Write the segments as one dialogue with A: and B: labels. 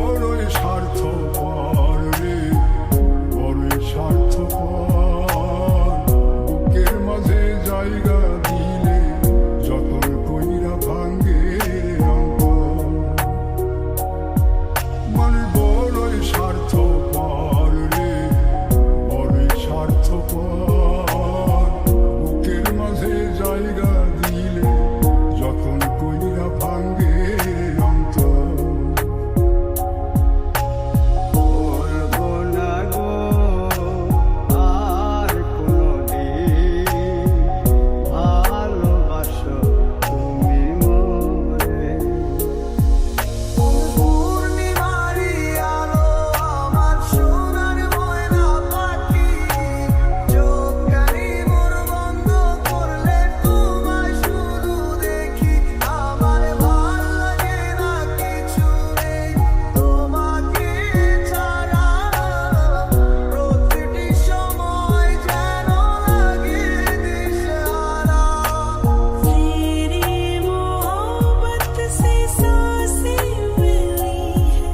A: বড়ই স্বার্থপর রে, বড়ই স্বার্থপর। বুকের মাঝে জায়গা দিলে যতন কইরা ভাঙ্গে অন্তর। মানে বড়ই স্বার্থপর রে, বড়ই স্বার্থপর। বুকের মাঝে জায়গা দিলে যতন কইরা ভাঙ্গে অন্তর।
B: বলবো না গো আর কোনদিন ভালোবাসো তুমি মোরে। পূর্ণিমারি আলো আমার সোনার ময়না পাখি, চোখখানি মোর বন্ধ করলে তোমায় শুধু দেখি। আমার ভাল লাগে না কিছু নেই তোমাকে ছাড়া, প্রতিটি সময় যেন লাগে দিশেহারা।
C: तेरी मोहब्बत से सांसें मिली है,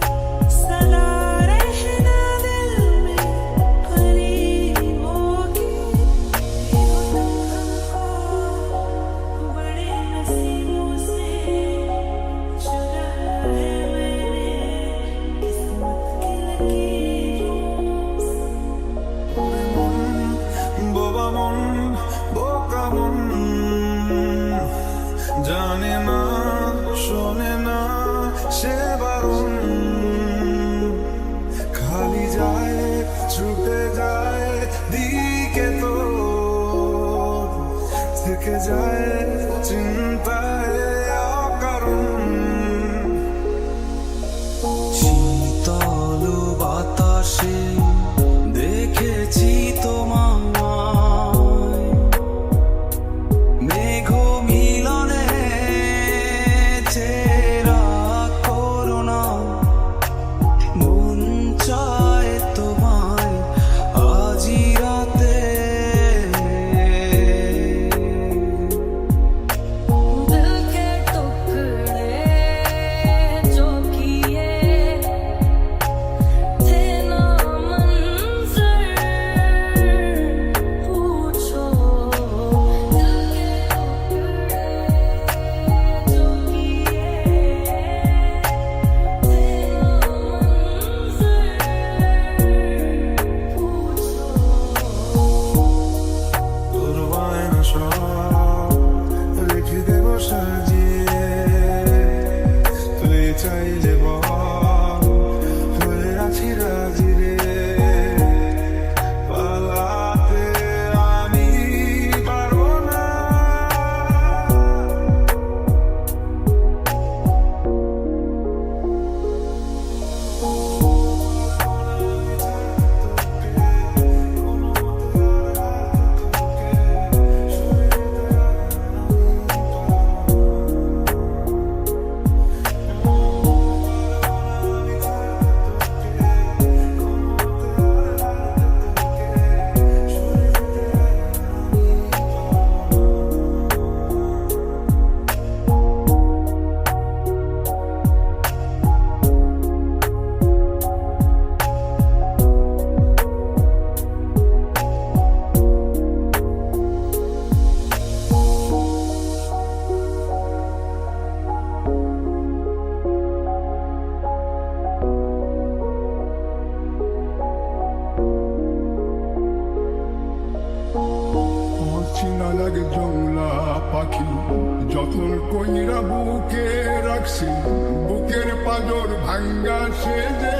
C: सदा रहना दिल में परी होगी। हमको बड़े नसीबों से चुरा है मैंने किस्मत की लकीरों से।
D: বোবা মন বোকা মন, জানে না শোনে না সে বারণ। খালি যায় ছুটে যায় দিকে তো, থেকে যায় চিন্তায় অকারণ। শীতল বাতাসে দেখেছি তোমায়, মেঘ মিলনে চেরা করোনা। মন চায় তোমায় আজি রাতে,
C: दिल के टुकड़े जो किए थे ना मंजर, पूछो। दिल के टुकड़े जो किए थे ना मंजर, पूछो।
D: তোর বায়না সব রেখে দেব সাজিয়ে, তুই চাইলে বল হয়ে আছি রাজি রে। পালাতে আমি পারবো না,
A: চিনা লাগে জংলা পাখি, যতন কইরা বুকে রাখছি। বুকের পাজর ভাঙ্গা সে যে